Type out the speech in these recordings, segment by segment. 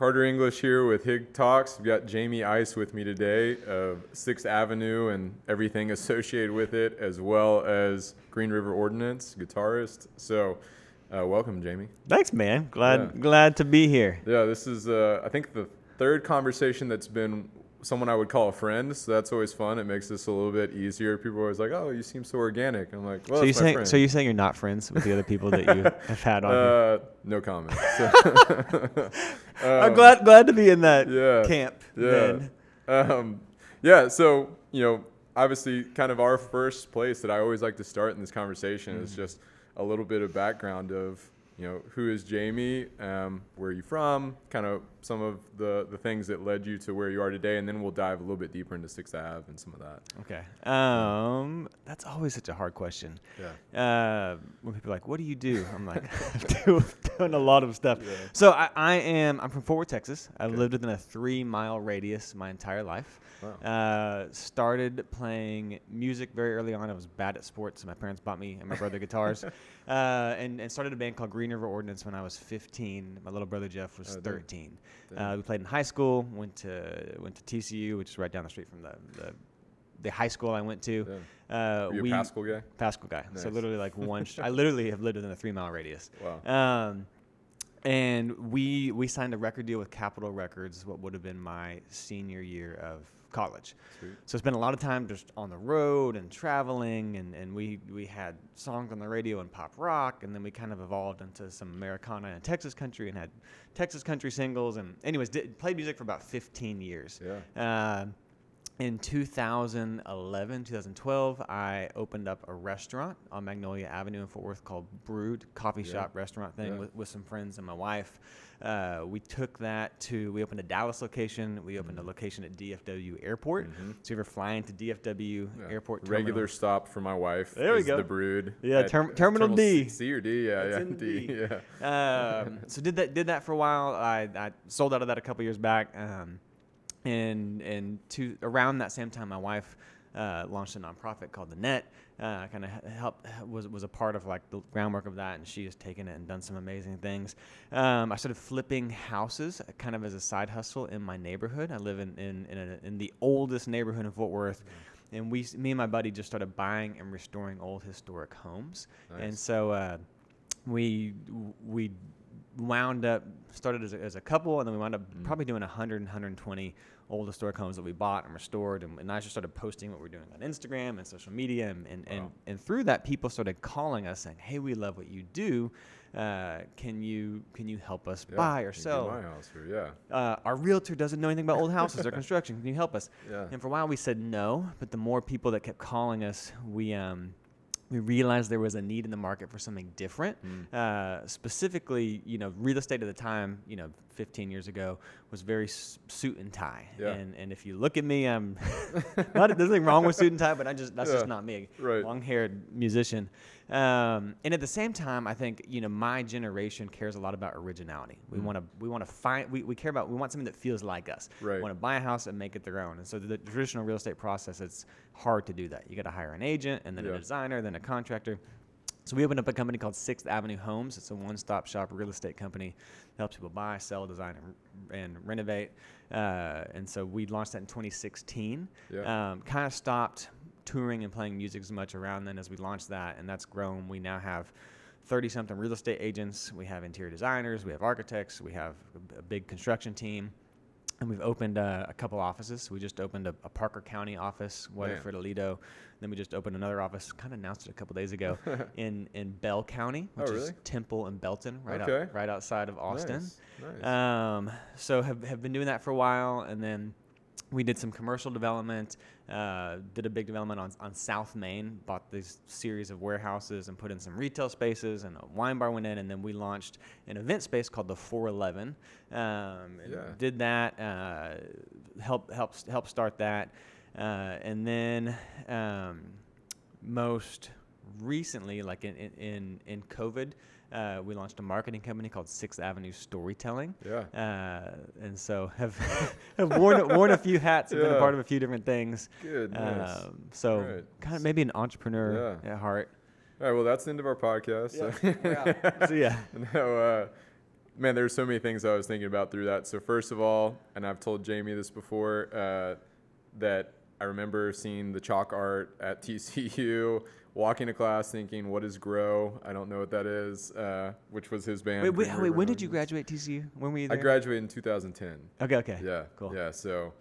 Carter English here with HiggTalks. We've got Jamey Ice with me today of 6th Avenue and everything associated with it, as well as Green River Ordinance, guitarist. So welcome, Jamey. Thanks, man. Glad to be here. Yeah, this is, I think, the third conversation that's been someone I would call a friend, so that's always fun. It makes this a little bit easier. People are always like, "Oh, you seem so organic." I'm like, "Well, so that's my friend." So you're saying you're not friends with the other people that you have had on here? No comment. I'm glad to be in that camp. Yeah. Then. Yeah. So obviously, kind of our first place that I always like to start in this conversation is just a little bit of background of who is Jamey, where are you from, kind of some of the things that led you to where you are today, and then we'll dive a little bit deeper into 6th Ave and some of that. Okay. That's always such a hard question. Yeah. When people are like, "What do you do?" I'm like, doing a lot of stuff. Yeah. So I'm from Fort Worth, Texas. I've lived within a 3-mile radius my entire life. Wow. Started playing music very early on. I was bad at sports, so my parents bought me and my brother guitars, and started a band called Green River Ordinance when I was 15. My little brother Jeff was 13. We played in high school. Went to TCU, which is right down the street from the high school I went to. Yeah. Were you a Pascal guy? Pascal guy. Nice. So literally like I literally have lived within a 3-mile radius. Wow. And we signed a record deal with Capitol Records, what would have been my senior year of college. Sweet. So spent a lot of time just on the road and traveling, and we had songs on the radio and pop rock, and then we kind of evolved into some Americana and Texas country and had Texas country singles, and anyways, played music for about 15 years. Yeah. In 2011, 2012, I opened up a restaurant on Magnolia Avenue in Fort Worth called Brewed, coffee shop restaurant thing with some friends and my wife. We took that we opened a Dallas location. We opened a location at DFW Airport. So if you're flying to DFW Airport terminal. Regular stop for my wife. There we go. The Brewed. Yeah, Terminal D. C or D, yeah, in D. D. Yeah. So did that for a while. I sold out of that a couple years back. And around that same time, my wife launched a nonprofit called The Net. Kind of was a part of like the groundwork of that, and she has taken it and done some amazing things. I started flipping houses kind of as a side hustle in my neighborhood. I live in the oldest neighborhood in Fort Worth. And me and my buddy just started buying and restoring old historic homes. Nice. And so we wound up started as a couple, and then we wound up probably doing 120 old historic homes that we bought and restored, and I just started posting what we're doing on Instagram and social media, and through that, people started calling us saying, "Hey, we love what you do. Can you help us buy or sell? My house here, our realtor doesn't know anything about old houses or construction. Can you help us?" Yeah. And for a while, we said no, but the more people that kept calling us, we realized there was a need in the market for something different. Specifically, real estate at the time, 15 years ago, was very suit and tie. Yeah. And if you look at me, I'm there's nothing wrong with suit and tie, but that's just not me. Right. Long-haired musician. And at the same time, I think my generation cares a lot about originality. We want something that feels like us. Right. We want to buy a house and make it their own. And so the traditional real estate process, it's hard to do that. You got to hire an agent, and then a designer, then a contractor. So we opened up a company called 6th Avenue Homes. It's a one-stop shop real estate company that helps people buy, sell, design, and renovate. And so we launched that in 2016. Yeah. Kind of stopped touring and playing music as much around then as we launched that, and that's grown. We now have 30-something real estate agents. We have interior designers. We have architects. We have a big construction team. And we've opened a couple offices. We just opened a Parker County office, Weatherford, Aledo. Then we just opened another office, kind of announced it a couple days ago, in Bell County, which is Temple and Belton, right outside of Austin. Nice. So have been doing that for a while, and then we did some commercial development, did a big development on South Main, bought this series of warehouses and put in some retail spaces, and a wine bar went in, and then we launched an event space called the 411. Did that, helped start that. And then most recently, like in COVID, we launched a marketing company called 6th Avenue Storytelling. Yeah. And so have worn a few hats and been a part of a few different things. Good. Nice. So kind of maybe an entrepreneur at heart. All right. Well, that's the end of our podcast. So yeah. No, man, there's so many things I was thinking about through that. So first of all, and I've told Jamey this before, that I remember seeing the chalk art at TCU, walking to class thinking, what is Grow? I don't know what that is, which was his band. Wait, Green River when did you Ordinance. graduate TCU? When were you I there? graduated in 2010. Okay. Yeah. Cool. Yeah. So,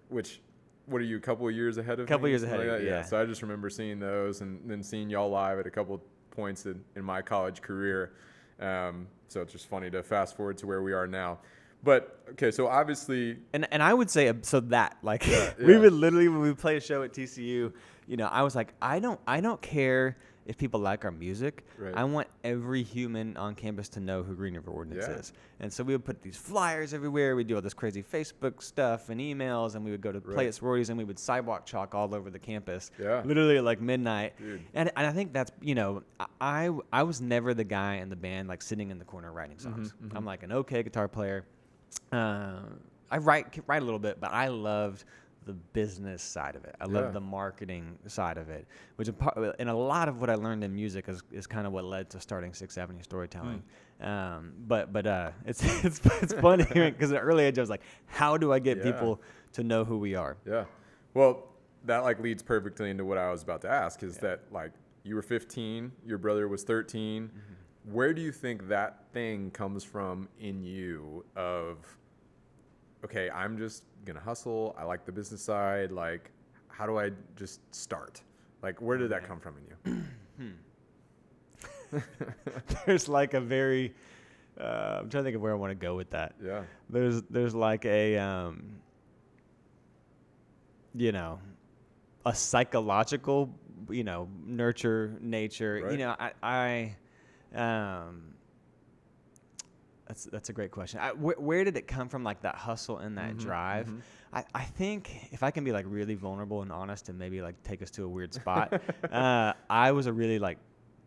what are you, a couple of years ahead of me? Couple years Something ahead of like you, that? yeah. So I just remember seeing those and then seeing y'all live at a couple points in my college career. So it's just funny to fast forward to where we are now. But okay, so obviously, And I would say so that like Yeah, we yeah. would literally, when we play a show at TCU, I was like, I don't care if people like our music. Right. I want every human on campus to know who Green River Ordinance Yeah. is. And so we would put these flyers everywhere. We'd do all this crazy Facebook stuff and emails, and we would go to play Right. at sororities, and we would sidewalk chalk all over the campus. Yeah. Literally at like midnight. Dude. And I think that's, I was never the guy in the band like sitting in the corner writing songs. I'm like an okay guitar player. I write a little bit, but I loved the business side of it. I love the marketing side of it, which and a lot of what I learned in music is kind of what led to starting 6th Avenue Storytelling. But it's fun hearing, because at an early age I was like, how do I get people to know who we are? Yeah. Well, that like leads perfectly into what I was about to ask, is that like you were 15, your brother was 13. Where do you think that thing comes from in you of, okay, I'm just gonna hustle, I like the business side, like how do I just start? Like where did that come from in you? There's like a very I'm trying to think of where I want to go with that. Yeah. There's like a a psychological, nurture, nature. Right. That's a great question. Where did it come from, like that hustle and that drive? I think if I can be like really vulnerable and honest and maybe like take us to a weird spot, I was a really like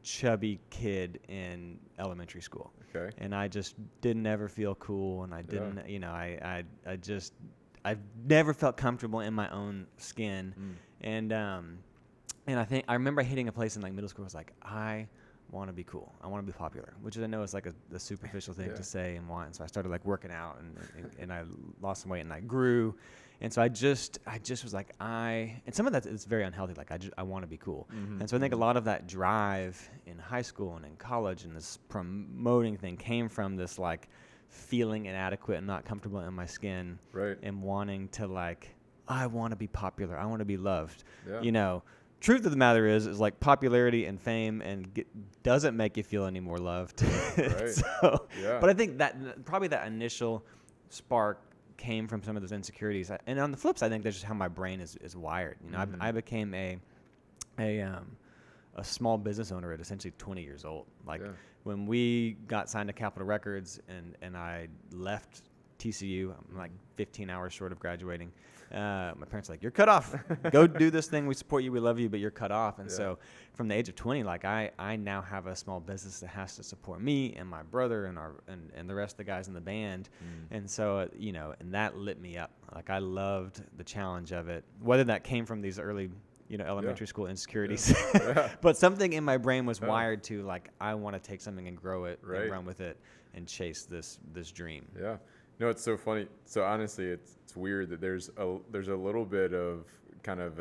chubby kid in elementary school. Okay. And I just didn't ever feel cool, and I didn't, I never felt comfortable in my own skin. And I think I remember hitting a place in like middle school. I was like, I want to be cool. I want to be popular, which I know is like a superficial thing to say and want. And so I started like working out and I lost some weight and I grew. And so I just was like, and some of that is very unhealthy. Like I want to be cool. And so I think a lot of that drive in high school and in college and this promoting thing came from this like feeling inadequate and not comfortable in my skin. Right. And wanting to like, I want to be popular. I want to be loved. Yeah. Truth of the matter is like popularity and fame doesn't make you feel any more loved. Right. But I think that probably that initial spark came from some of those insecurities. And on the flip side, I think that's just how my brain is wired. I became a small business owner at essentially 20 years old. Like when we got signed to Capitol Records and I left TCU, I'm like 15 hours short of graduating. My parents were like, you're cut off. Go do this thing. We support you. We love you, but you're cut off. And so from the age of 20, like I now have a small business that has to support me and my brother and the rest of the guys in the band. And so, and that lit me up. Like I loved the challenge of it, whether that came from these early, elementary school insecurities, but something in my brain was wired to like, I want to take something and grow it and run with it and chase this dream. Yeah. No, it's so funny. So honestly, it's weird that there's a little bit of kind of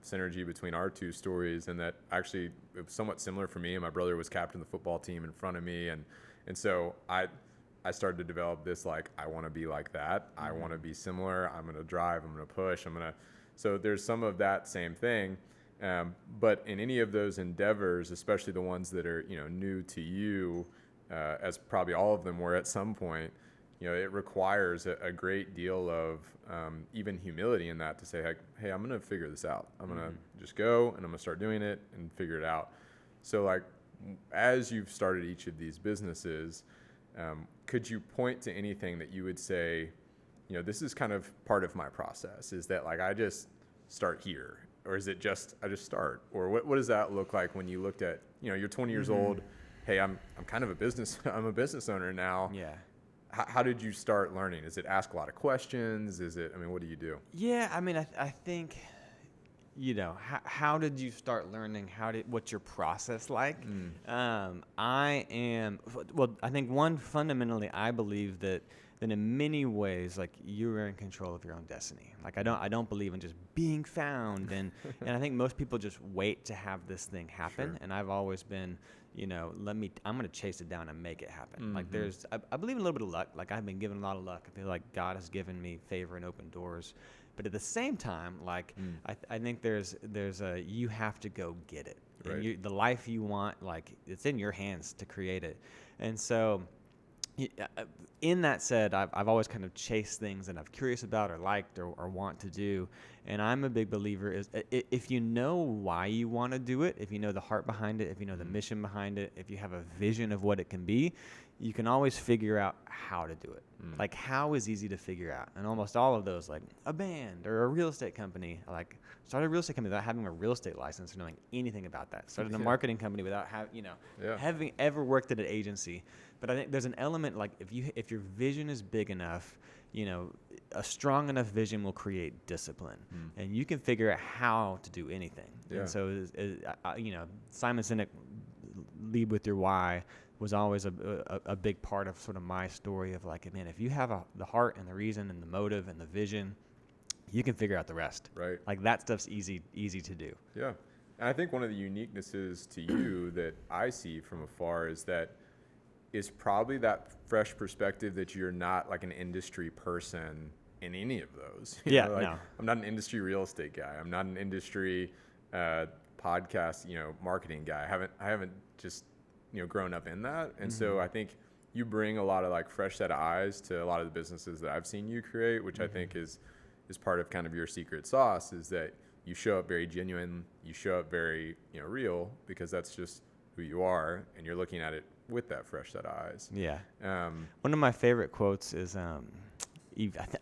synergy between our two stories, and that actually it was somewhat similar for me. And my brother was captain of the football team in front of me, and so I started to develop this like, I want to be like that. I want to be similar. I'm gonna drive. I'm gonna push. So there's some of that same thing. But in any of those endeavors, especially the ones that are new to you, as probably all of them were at some point. It requires a great deal of even humility in that to say, like, hey, I'm going to figure this out. I'm going to just go and I'm going to start doing it and figure it out. So like, as you've started each of these businesses, could you point to anything that you would say, this is kind of part of my process, is that like, I just start here, or is it just, I just start, or what does that look like when you looked at, you're 20 years old. Hey, I'm kind of I'm a business owner now. Yeah. How did you start learning? Is it ask a lot of questions? What do you do? Yeah, I mean, I think, how did you start learning? What's your process like? I think fundamentally, I believe that in many ways, like, you're in control of your own destiny. Like, I don't believe in just being found, and I think most people just wait to have this thing happen. Sure. And I've always been, I'm going to chase it down and make it happen. Like, I believe in a little bit of luck. Like, I've been given a lot of luck. I feel like God has given me favor and open doors. But at the same time, like, I think you have to go get it. Right. And the life you want, like, it's in your hands to create it. And so, in that said, I've always kind of chased things that I'm curious about or liked or want to do. And I'm a big believer is if you know why you want to do it, if you know the heart behind it, if you know the mission behind it, if you have a vision of what it can be, you can always figure out how to do it. Like, how is easy to figure out? And almost all of those, like a band or a real estate company, like started a real estate company without having a real estate license or knowing anything about that. Started a marketing company without having ever worked at an agency. But I think there's an element, like, if your vision is big enough, a strong enough vision will create discipline, and you can figure out how to do anything. Yeah. And so, Simon Sinek, lead with your why, was always a big part of sort of my story of, like, man, if you have the heart and the reason and the motive and the vision, you can figure out the rest. Right. Like, that stuff's easy to do. Yeah. And I think one of the uniquenesses to you that I see from afar is probably that fresh perspective that you're not like an industry person in any of those. No. I'm not an industry real estate guy. I'm not an industry podcast, marketing guy. I haven't just, grown up in that. And so I think you bring a lot of, like, fresh set of eyes to a lot of the businesses that I've seen you create, which I think is part of kind of your secret sauce, is that you show up very genuine, you show up very, real, because that's just who you are, and you're looking at it with that fresh set of eyes. Yeah. One of my favorite quotes is, I'm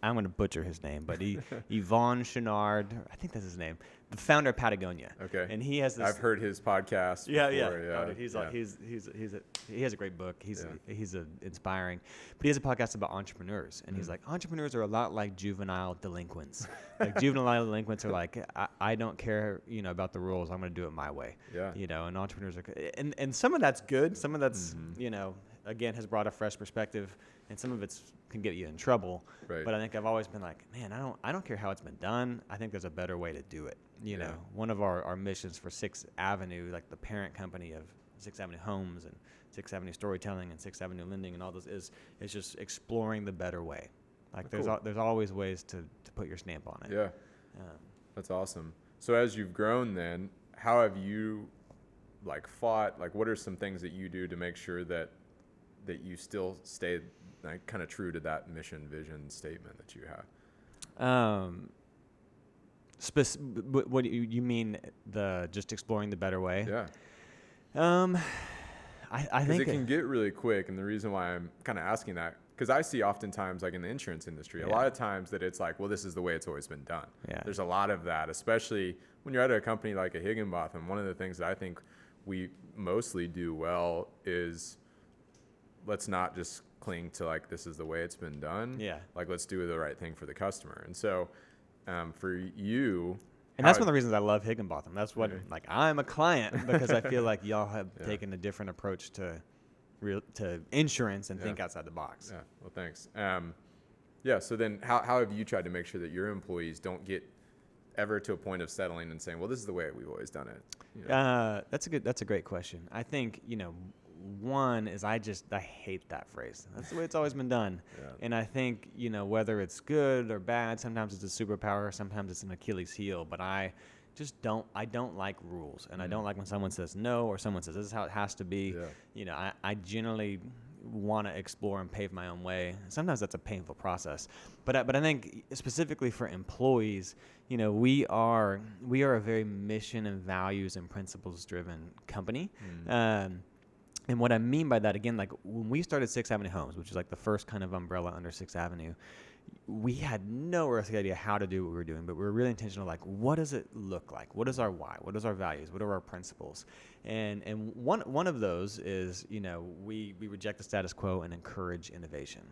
going to butcher his name, but Yvon Chouinard, I think that's his name, the founder of Patagonia. Okay. And he has this. I've heard his podcast. Yeah, before. yeah. Oh, dude, he has a great book. He's inspiring, but he has a podcast about entrepreneurs, and he's like, entrepreneurs are a lot like juvenile delinquents. Like, juvenile delinquents are like, I don't care, about the rules. I'm going to do it my way. Yeah. And entrepreneurs are, and some of that's good. Some of that's, again, has brought a fresh perspective, and some of it's can get you in trouble. Right. But I think I've always been like, man, I don't care how it's been done. I think there's a better way to do it. One of our missions for 6th Avenue, like the parent company of 6th Avenue Homes and 6th Avenue Storytelling and 6th Avenue Lending and all those is just exploring the better way. Like, there's always ways to put your stamp on it. Yeah. That's awesome. So as you've grown then, how have you, like, fought? Like, what are some things that you do to make sure that you still stay, like, kind of true to that mission vision statement that you have? What do you mean, just exploring the better way? Yeah. I think it can get really quick, and the reason why I'm kind of asking that, because I see oftentimes, like in the insurance industry, a lot of times that it's like, well, this is the way it's always been done. Yeah. There's a lot of that, especially when you're at a company like a Higginbotham. One of the things that I think we mostly do well is, let's not just cling to, like, this is the way it's been done. Yeah. Like, let's do the right thing for the customer. And so for you, and that's one of the reasons I love Higginbotham. That's what, like, I'm a client because I feel like y'all have taken a different approach to insurance and think outside the box. Yeah. Well, thanks. So then how have you tried to make sure that your employees don't get ever to a point of settling and saying, well, this is the way we've always done it? That's a great question. I think, one is I hate that phrase. That's the way it's always been done. Yeah. And I think, whether it's good or bad, sometimes it's a superpower, sometimes it's an Achilles heel, but I don't like rules. And I don't like when someone says no, or someone says this is how it has to be. Yeah. I generally want to explore and pave my own way. Sometimes that's a painful process, but I think specifically for employees, we are a very mission and values and principles driven company. And what I mean by that, again, like when we started 6th Avenue Homes, which is like the first kind of umbrella under 6th Avenue, we had no earthly idea how to do what we were doing, but we were really intentional. Like, what does it look like? What is our why? What is our values? What are our principles? And one of those is, we reject the status quo and encourage innovation.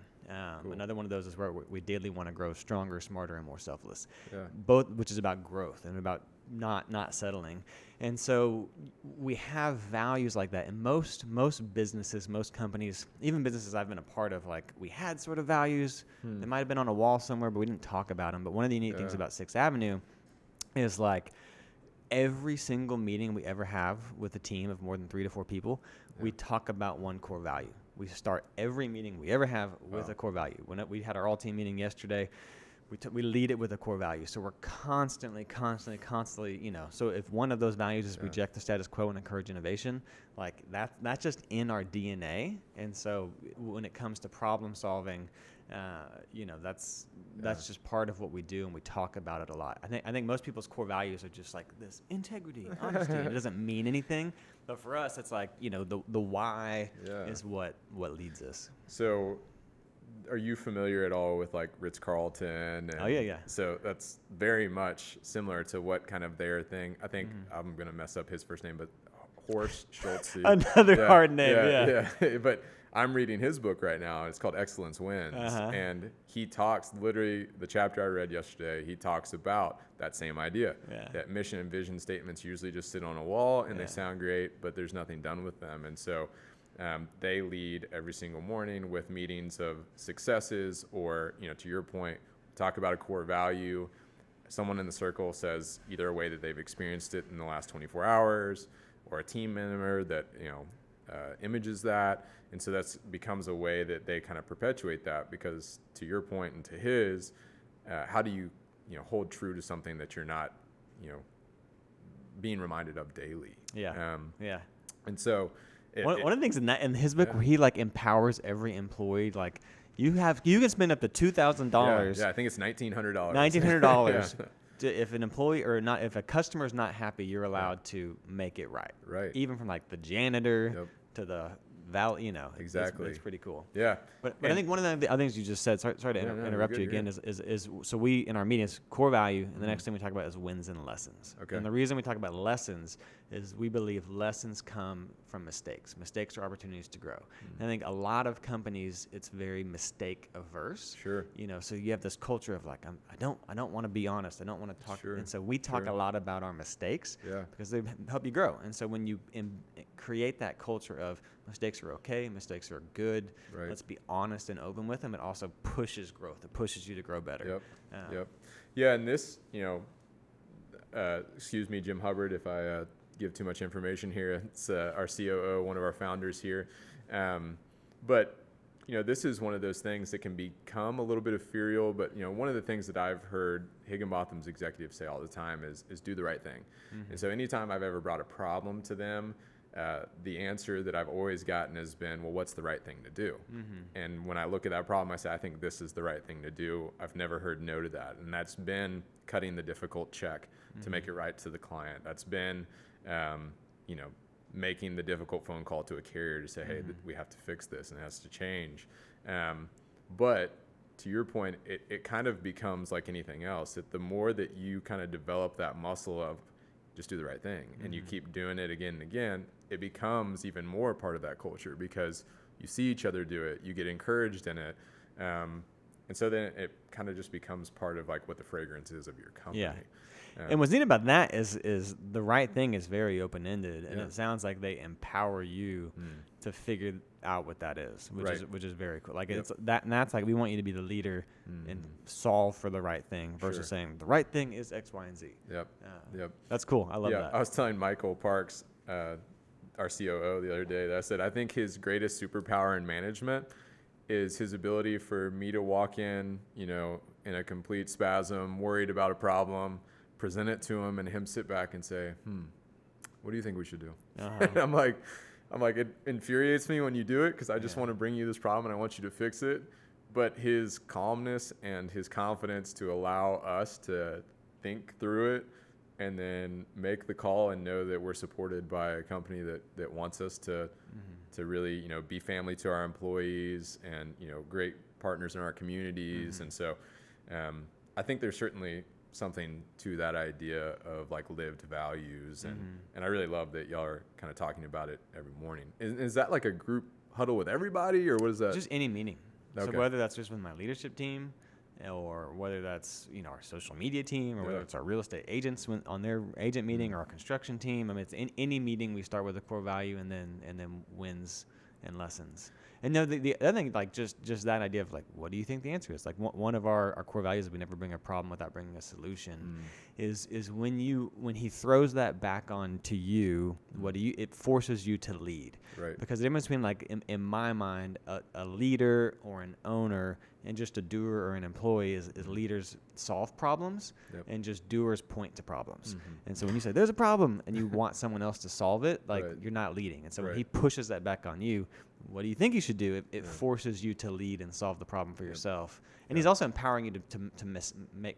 Cool. Another one of those is where we daily want to grow stronger, smarter, and more selfless. Yeah. Both, which is about growth and about not settling. And so we have values like that. And most businesses, most companies, even businesses I've been a part of, like we had sort of values. They might have been on a wall somewhere, but we didn't talk about them. But one of the unique things about 6th Avenue is like every single meeting we ever have with a team of more than 3 to 4 people, we talk about one core value. We start every meeting we ever have with a core value. When we had our all-team meeting yesterday, we lead it with a core value. So we're constantly, you know, so if one of those values is reject the status quo and encourage innovation, like that's just in our DNA. And so when it comes to problem solving, you know, that's just part of what we do, and we talk about it a lot. I think most people's core values are just like this integrity, honesty. It doesn't mean anything, but for us, it's like, you know, the why is what leads us. So, are you familiar at all with like Ritz-Carlton? Oh yeah. So that's very much similar to what kind of their thing. I think I'm gonna mess up his first name, but Horst Schulze. Another hard name. Yeah. But I'm reading his book right now. It's called Excellence Wins, and he talks literally the chapter I read yesterday. He talks about that same idea that mission and vision statements usually just sit on a wall and they sound great, but there's nothing done with them. And so they lead every single morning with meetings of successes, or, you know, to your point, talk about a core value. Someone in the circle says either a way that they've experienced it in the last 24 hours, or a team member that, you know, images that. And so that's becomes a way that they kind of perpetuate that, because to your point and to his, how do you know, hold true to something that you're not, you know, being reminded of daily? And so one of the things in his book where he like empowers every employee, like you can spend up to $2,000. Yeah, I think it's $1,900. $1,900. If an employee if a customer is not happy, you're allowed to make it right. Right. Even from like the janitor to the you know. Exactly. It's pretty cool. Yeah. But I think one of the other things you just said, sorry to interrupt you again, is so we, in our meetings, core value, and the next thing we talk about is wins and lessons. Okay. And the reason we talk about lessons is we believe lessons come from mistakes. Mistakes are opportunities to grow. And I think a lot of companies, it's very mistake averse. Sure. You know, so you have this culture of like, I don't want to be honest. I don't want to talk. Sure. And so we talk a lot about our mistakes because they help you grow. And so when you create that culture of mistakes are okay, mistakes are good, let's be honest and open with them, it also pushes growth. It pushes you to grow better. Yep. Yeah, and this, you know, excuse me, Jim Hubbard, if I give too much information here. It's our COO, one of our founders here. But, you know, this is one of those things that can become a little bit ethereal. But, you know, one of the things that I've heard Higginbotham's executives say all the time is do the right thing. And so anytime I've ever brought a problem to them, the answer that I've always gotten has been, well, what's the right thing to do? And when I look at that problem, I say, I think this is the right thing to do. I've never heard no to that. And that's been cutting the difficult check to make it right to the client. That's been, you know, making the difficult phone call to a carrier to say, hey, we have to fix this and it has to change. But to your point, it kind of becomes like anything else, that the more that you kind of develop that muscle of just do the right thing and you keep doing it again and again, it becomes even more part of that culture because you see each other do it, you get encouraged in it. And so then it kind of just becomes part of like what the fragrance is of your company. Yeah. And what's neat about that is the right thing is very open-ended, and it sounds like they empower you to figure out what that is, which is very cool. Like it's that, and that's like we want you to be the leader and solve for the right thing versus saying the right thing is X, Y, and Z. Yep. That's cool. I love that. I was telling Michael Parks, our COO, the other day that I said I think his greatest superpower in management is his ability for me to walk in, you know, in a complete spasm, worried about a problem, present it to him, and him sit back and say, what do you think we should do? And I'm like, it infuriates me when you do it because I just want to bring you this problem and I want you to fix it. But his calmness and his confidence to allow us to think through it and then make the call and know that we're supported by a company that wants us to really, you know, be family to our employees and, you know, great partners in our communities. And so I think there's certainly something to that idea of like lived values. And I really love that y'all are kind of talking about it every morning. Is that like a group huddle with everybody, or what is that? Just any meeting. Okay. So whether that's just with my leadership team, or whether that's, our social media team, or whether it's our real estate agents on their agent meeting, or our construction team. I mean, it's in any meeting we start with a core value and then wins and lessons. And no, the other thing, like just that idea of like, what do you think the answer is? Like one of our core values is we never bring a problem without bringing a solution. Is when he throws that back on to you, it forces you to lead. Right. Because the difference between, like, in my mind, a leader or an owner and just a doer or an employee is leaders solve problems, and just doers point to problems. And so when you say there's a problem and you want someone else to solve it, like, you're not leading. And so when he pushes that back on you, what do you think you should do? It forces you to lead and solve the problem for yourself. And he's also empowering you to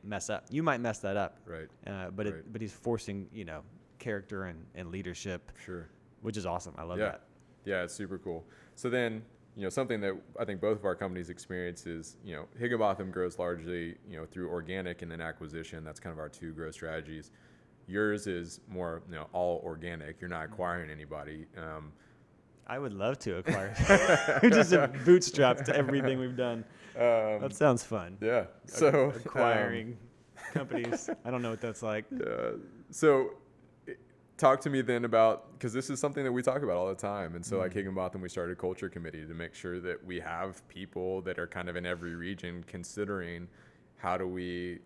mess up. You might mess that up, right? But he's forcing, character and leadership. Sure. Which is awesome. I love that. Yeah, it's super cool. So then, something that I think both of our companies experience is, Higg grows largely, through organic and then acquisition. That's kind of our two growth strategies. Yours is more, all organic. You're not acquiring anybody. I would love to acquire. We're just bootstrapped to everything we've done. That sounds fun. Yeah. So acquiring companies. I don't know what that's like. So talk to me then about, because this is something that we talk about all the time. And so like Higginbotham, we started a culture committee to make sure that we have people that are kind of in every region considering how do we,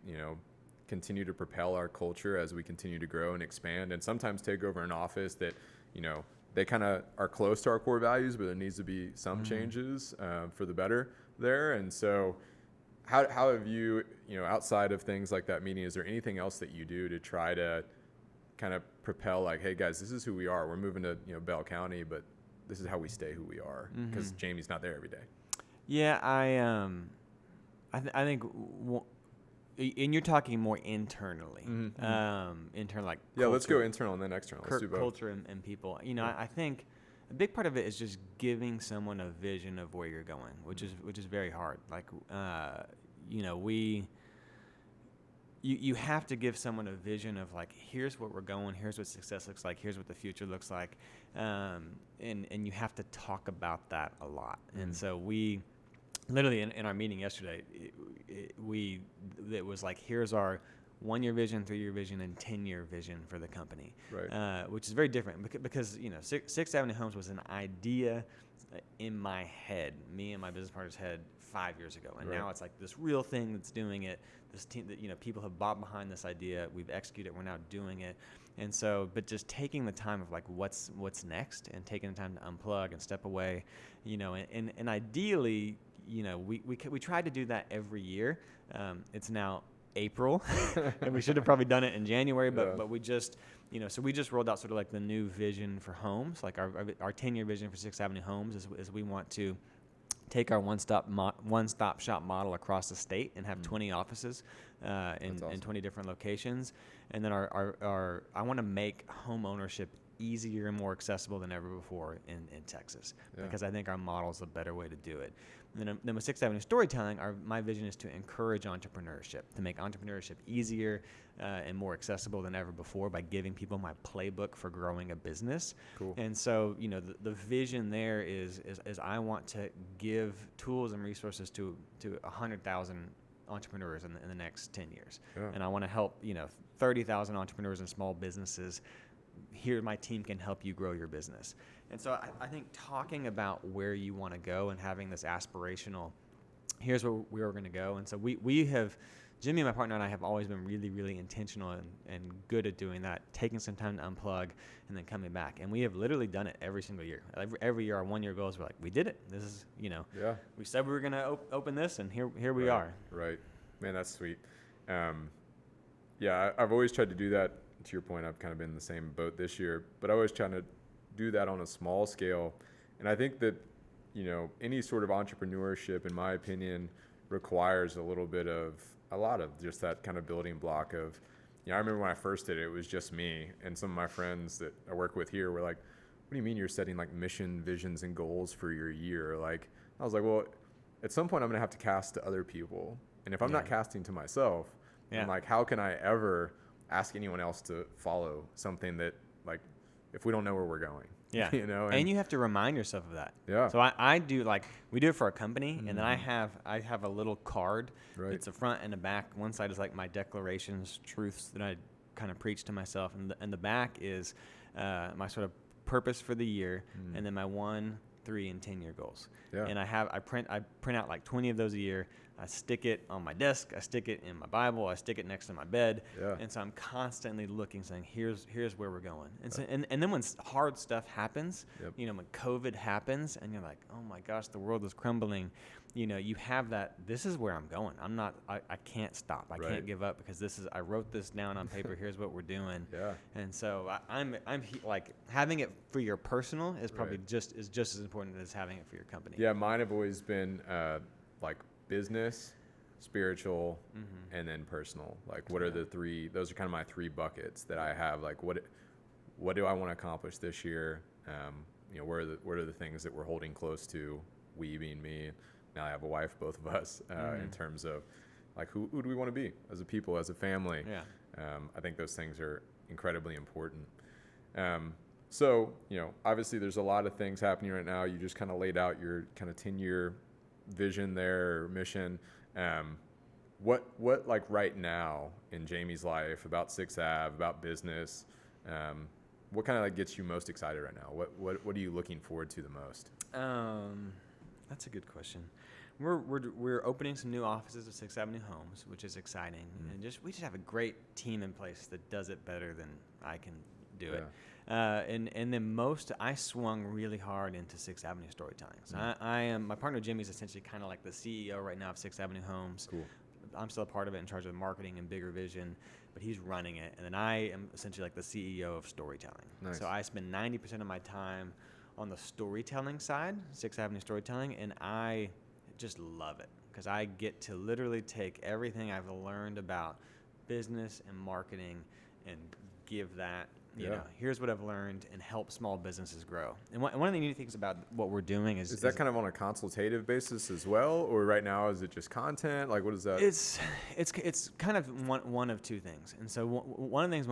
continue to propel our culture as we continue to grow and expand, and sometimes take over an office that, they kind of are close to our core values, but there needs to be some changes for the better there. And so how have you, outside of things like that meeting, is there anything else that you do to try to kind of propel, like, hey guys, this is who we are. We're moving to, Bell County, but this is how we stay who we are, because Jamey's not there every day. Yeah, I think, and you're talking more internally, internal, like, yeah, culture. Let's go internal and then external. Let's do both. Culture and people. I think a big part of it is just giving someone a vision of where you're going, which is very hard. Like, you have to give someone a vision of, like, here's where we're going, here's what success looks like, here's what the future looks like, and you have to talk about that a lot. And so we literally in our meeting yesterday, it was like, here's our 1-year vision, 3-year vision, and 10-year vision for the company, right? Which is very different because 6th Avenue Homes was an idea in my head, me and my business partner's head 5 years ago, and now it's like this real thing that's doing it. This team that people have bought behind this idea. We've executed. We're now doing it, and so, but just taking the time of, like, what's next, and taking the time to unplug and step away, and ideally, we tried to do that every year. It's now April, and we should have probably done it in January, but we just, so we just rolled out sort of like the new vision for homes, like our 10-year vision for 6th Avenue Homes is we want to take our one-stop shop model across the state and have 20 offices in 20 different locations. And then I want to make home ownership easier and more accessible than ever before in Texas, because I think our model is a better way to do it. And then with 6th Avenue Storytelling, my vision is to encourage entrepreneurship, to make entrepreneurship easier and more accessible than ever before by giving people my playbook for growing a business. Cool. And so, the vision there is I want to give tools and resources to 100,000 entrepreneurs in the next 10 years. Yeah. And I want to help, 30,000 entrepreneurs and small businesses. Here, my team can help you grow your business. And so I think talking about where you want to go and having this aspirational, here's where we're going to go. And so we have, Jimmy, my partner, and I have always been really, really intentional and good at doing that, taking some time to unplug and then coming back. And we have literally done it every single year. Every year, our 1-year goals, we're like, we did it. This is, we said we were going to open this, and here we are. Right. Man, that's sweet. I've always tried to do that. To your point, I've kind of been in the same boat this year, but I was trying to do that on a small scale. And I think that, any sort of entrepreneurship, in my opinion, requires a lot of just that kind of building block of, I remember when I first did it, it was just me and some of my friends that I work with here were like, what do you mean you're setting like mission, visions, and goals for your year? Like, I was like, well, at some point I'm going to have to cast to other people. And if I'm not casting to myself, I'm like, how can I ever ask anyone else to follow something that, like, if we don't know where we're going? Yeah. You know, and you have to remind yourself of that. Yeah. So I do, like, we do it for a company, and then I have a little card. Right. It's a front and a back. One side is like my declarations, truths that I kind of preach to myself, and the back is my sort of purpose for the year, and then my 1, 3, and 10-year goals. Yeah. And I print out like 20 of those a year. I stick it on my desk. I stick it in my Bible. I stick it next to my bed. Yeah. And so I'm constantly looking, saying, here's where we're going. And so, and then when hard stuff happens, Yep. you know, when COVID happens, and you're like, oh my gosh, the world is crumbling. You know, you have that. This is where I'm going. I can't stop. I Right. can't give up, because I wrote this down on paper. Here's what we're doing. Yeah. And so I'm like, having it for your personal is probably Right. just as important as having it for your company. Yeah, mine have always been like business, spiritual, and then personal. Like, what are the three? Those are kind of my 3 buckets that I have. Like, what do I want to accomplish this year? You know, what are the things that we're holding close to? We being me. Now I have a wife, both of us. In terms of like who do we want to be as a people, as a family? Yeah. I think those things are incredibly important. So, you know, obviously there's a lot of things happening right now. You just kind of laid out your kind of 10-year vision there, or mission. What like right now in Jamey's life, about 6 Ave, about business, what kind of like gets you most excited right now? What are you looking forward to the most? That's a good question. We're opening some new offices of 6 Ave Homes, which is exciting, and we just have a great team in place that does it better than I can do it. And then I swung really hard into 6th Avenue Storytelling. So I am, my partner Jimmy is essentially kind of like the CEO right now of 6th Avenue Homes. Cool. I'm still a part of it, in charge of marketing and bigger vision, but he's running it. And then I am essentially like the CEO of storytelling. Nice. So I spend 90% of my time on the storytelling side, 6th Avenue Storytelling, and I just love it, because I get to literally take everything I've learned about business and marketing and give that, you know, here's what I've learned, and help small businesses grow. And one of the neat things about what we're doing is that kind of on a consultative basis as well, or right now is it just content? Like, what is that? It's kind of one of two things. And so one of the things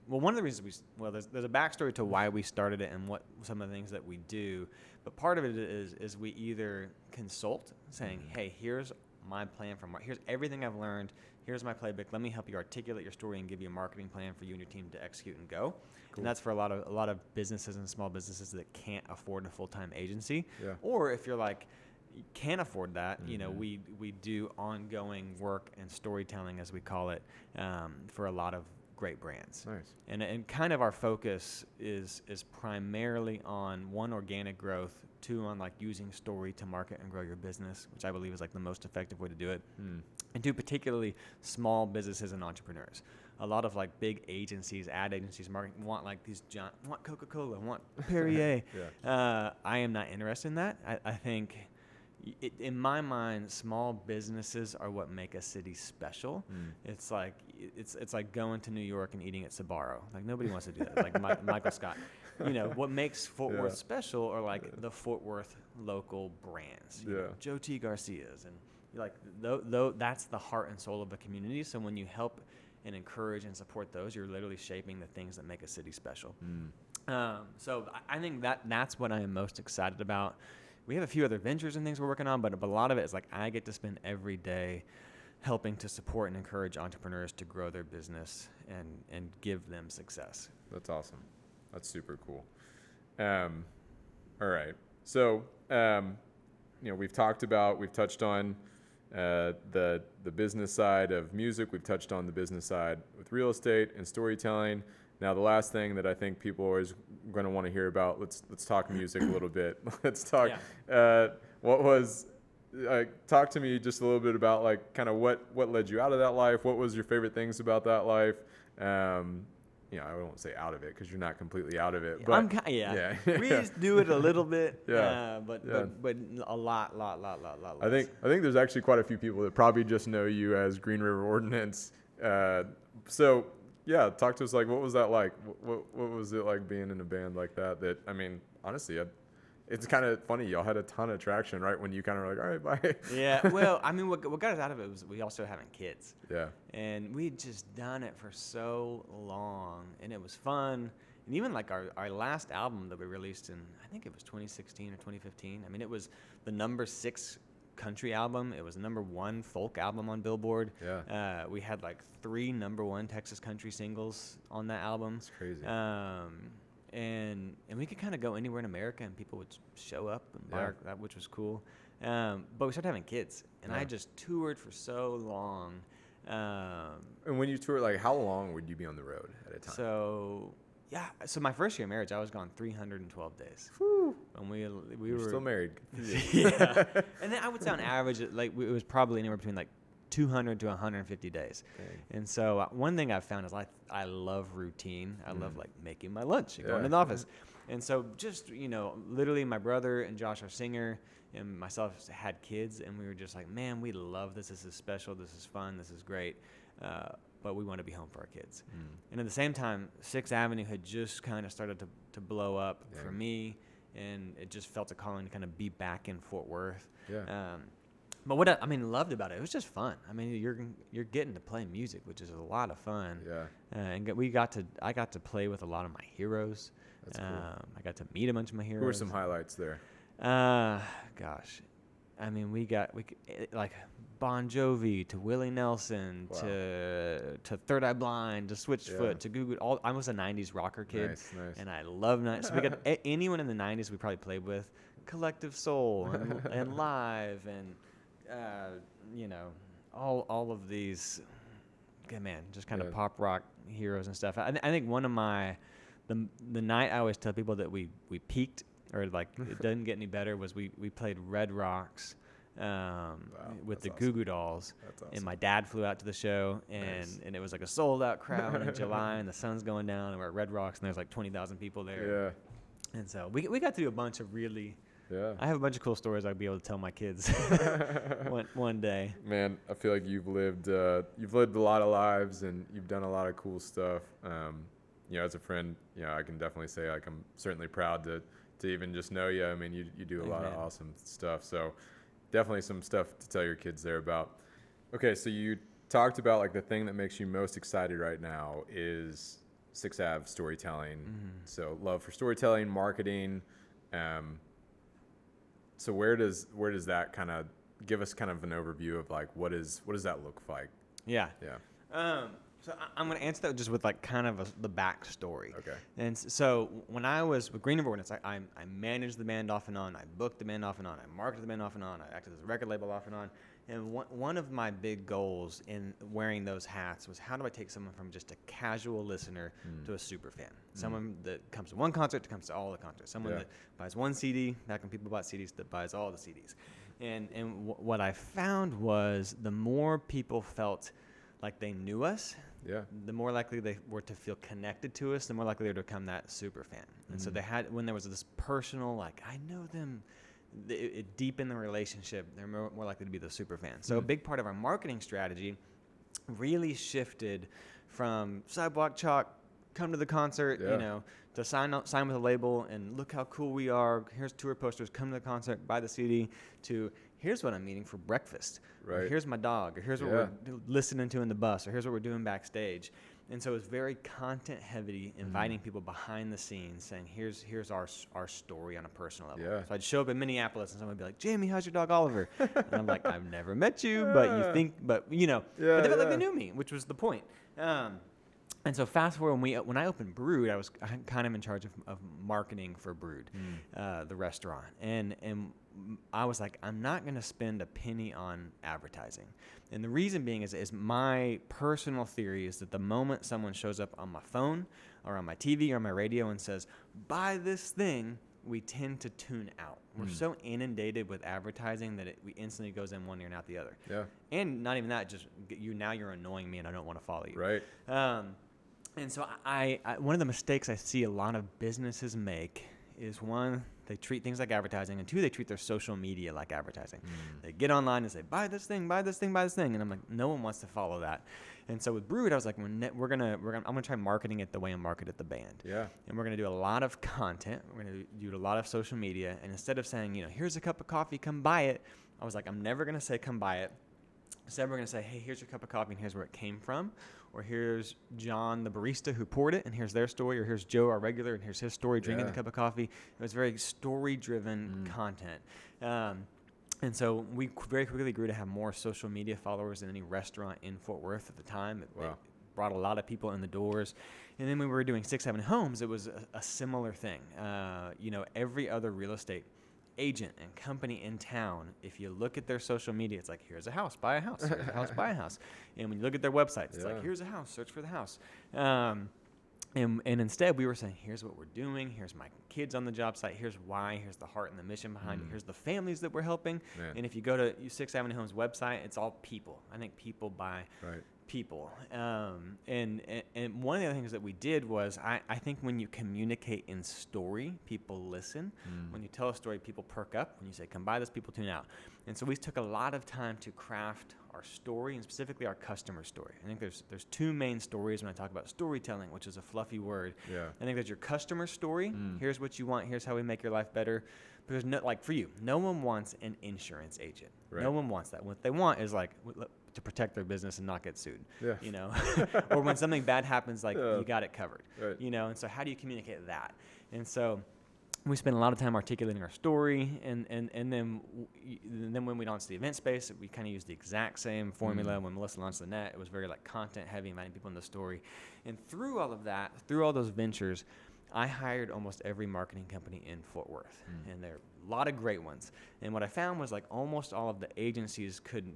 one of the reasons there's a backstory to why we started it and what some of the things that we do, but part of it is we either consult, saying, hey, here's my plan here's everything I've learned, here's my playbook, let me help you articulate your story and give you a marketing plan for you and your team to execute and go. Cool. And that's for a lot of businesses and small businesses that can't afford a full-time agency. Yeah. Or if you're like, you can't afford that, you know, we do ongoing work and storytelling, as we call it, for a lot of great brands. Nice. And kind of our focus is primarily on, 1, organic growth, 2, on like using story to market and grow your business, which I believe is like the most effective way to do it. And 2, particularly small businesses and entrepreneurs. A lot of like big agencies, ad agencies, marketing want like these want Coca-Cola, want Perrier. I am not interested in that. I think in my mind, small businesses are what make a city special. It's like going to New York and eating at Sbarro. Like, nobody wants to do that. Like Michael Scott. You know, what makes Fort Worth special are like the Fort Worth local brands. You know, Joe T. Garcia's, and like that's the heart and soul of a community. So when you help and encourage and support those, you're literally shaping the things that make a city special. So I think that's what I am most excited about. We have a few other ventures and things we're working on, but a lot of it is like I get to spend every day helping to support and encourage entrepreneurs to grow their business and give them success. That's awesome. That's super cool. All right. So, you know, we've touched on the business side of music. We've touched on the business side with real estate and storytelling. Now, the last thing that I think people are always going to want to hear about, let's talk music a little bit. Let's talk, talk to me just a little bit about like kind of what led you out of that life. What was your favorite things about that life? You know, I won't say out of it because you're not completely out of it. But we just do it a little bit. But a lot. I think there's actually quite a few people that probably just know you as Green River Ordinance. So yeah, talk to us. Like, what was that like? What was it like being in a band like that? That, I mean, honestly, it's kind of funny. Y'all had a ton of traction right when you kind of were like, all right, bye. Yeah. Well, I mean, what got us out of it was we also having kids. Yeah. And we'd just done it for so long, and it was fun, And even like our last album that we released in, I think it was 2016 or 2015. I mean, it was the number 6 country album. It was the number 1 folk album on Billboard. Yeah. We had like 3 number 1 Texas country singles on that album. It's crazy. And we could kind of go anywhere in America and people would show up and buy that, which was cool. But we started having kids, and I just toured for so long. And when you tour, like, how long would you be on the road at a time? So my first year of marriage, I was gone 312 days. Whew. And we You're were still married. yeah. And then I would say on average, it was probably anywhere between like 200 to 150 days. Dang. And so one thing I've found is I love routine. I love like making my lunch and going to the office. And so just, literally my brother and Josh, our singer, and myself had kids, and we were just like, man, we love this. This is special. This is fun. This is great. But we want to be home for our kids. And at the same time, 6th Avenue had just kind of started to blow up for me, and it just felt a calling to kind of be back in Fort Worth. Yeah. But what I loved about it was just fun. I mean, you're getting to play music, which is a lot of fun. Yeah. And I got to play with a lot of my heroes. That's cool. I got to meet a bunch of my heroes. Who were some highlights there? Gosh, I mean, we like Bon Jovi to Willie Nelson to Third Eye Blind to Switchfoot to Google. I was a '90s rocker kid, Nice. and I love '90s. So we got anyone in the '90s we probably played with. Collective Soul and Live and all of these, man, just kind of pop rock heroes and stuff. I think one of the night I always tell people that we peaked, or like it doesn't get any better, was we played Red Rocks with the Goo Goo Dolls. That's awesome. And my dad flew out to the show, and it was like a sold out crowd in July, and the sun's going down, and we're at Red Rocks, and there's like 20,000 people there. Yeah. And so we got to do a bunch of really. Yeah. I have a bunch of cool stories I'll be able to tell my kids one day. Man, I feel like you've lived a lot of lives, and you've done a lot of cool stuff. As a friend, I can definitely say like I'm certainly proud to even just know you. I mean, you do a lot of awesome stuff. So definitely some stuff to tell your kids there about. Okay, so you talked about like the thing that makes you most excited right now is 6 Ave Storytelling. So love for storytelling, marketing. So where does that kind of give us kind of an overview of like what does that look like? Yeah. Yeah. So I'm going to answer that just with like kind of the backstory. Okay. And so when I was with Green River Ordinance, I managed the band off and on. I booked the band off and on. I marketed the band off and on. I acted as a record label off and on. And one of my big goals in wearing those hats was, how do I take someone from just a casual listener to a super fan? Someone that comes to one concert to comes to all the concerts. Someone that buys one CD, back when people bought CDs, that buys all the CDs. And what I found was the more people felt like they knew us, the more likely they were to feel connected to us, the more likely they were to become that super fan. And so when there was this personal, like, I know them, it deepened the relationship, they're more likely to be the super fan. So a big part of our marketing strategy really shifted from sidewalk chalk, come to the concert, to sign with a label and look how cool we are. Here's tour posters, come to the concert, buy the CD, to here's what I'm eating for breakfast. Right. Or here's my dog, or here's what we're listening to in the bus, or here's what we're doing backstage. And so it was very content heavy, inviting people behind the scenes, saying, here's our story on a personal level. Yeah. So I'd show up in Minneapolis and someone would be like, Jamey, how's your dog Oliver? And I'm like, I've never met you, but you think, but they felt like they knew me, which was the point. And so fast forward, when I opened Brewed, I was kind of in charge of marketing for Brewed, the restaurant. And I was like, I'm not going to spend a penny on advertising. And the reason being is my personal theory is that the moment someone shows up on my phone or on my TV or my radio and says, buy this thing, we tend to tune out. We're so inundated with advertising that we instantly goes in one ear and out the other. Yeah. And not even that, just you're annoying me and I don't want to follow you. Right. And so I one of the mistakes I see a lot of businesses make is, one, they treat things like advertising, and two, they treat their social media like advertising. They get online and say, buy this thing, buy this thing, buy this thing. And I'm like, no one wants to follow that. And so with Brewed, I was like, I'm gonna try marketing it the way I marketed the band. Yeah. And we're gonna do a lot of content. We're gonna do a lot of social media. And instead of saying, here's a cup of coffee, come buy it, I was like, I'm never gonna say come buy it. Instead, we're going to say, hey, here's your cup of coffee and here's where it came from. Or here's John, the barista who poured it, and here's their story. Or here's Joe, our regular, and here's his story drinking the cup of coffee. It was very story-driven content. And so we very quickly grew to have more social media followers than any restaurant in Fort Worth at the time. It brought a lot of people in the doors. And then when we were doing Ave Homes, it was a similar thing. Every other real estate agent and company in town, if you look at their social media, it's like, here's a house, buy a house, here's a house, buy a house. And when you look at their websites, it's like, here's a house, search for the house. And instead, we were saying, here's what we're doing. Here's my kids on the job site. Here's why. Here's the heart and the mission behind it. Here's the families that we're helping. Man. And if you go to 6 Ave Homes website, it's all people. I think people buy people. And one of the other things that we did was, I think when you communicate in story, people listen. When you tell a story, people perk up. When you say, come buy this, people tune out. And so we took a lot of time to craft our story, and specifically our customer story. I think there's two main stories when I talk about storytelling, which is a fluffy word. Yeah. I think there's your customer story. Here's what you want. Here's how we make your life better. Because for you, no one wants an insurance agent. Right. No one wants that. What they want is to protect their business and not get sued. Yeah. Or when something bad happens, you got it covered. Right. And so how do you communicate that? And so we spent a lot of time articulating our story, and then when we launched the event space, we kind of used the exact same formula. When Melissa launched the net, it was very content heavy, inviting people in the story. And through all of that, through all those ventures, I hired almost every marketing company in Fort Worth, and there are a lot of great ones. And what I found was almost all of the agencies could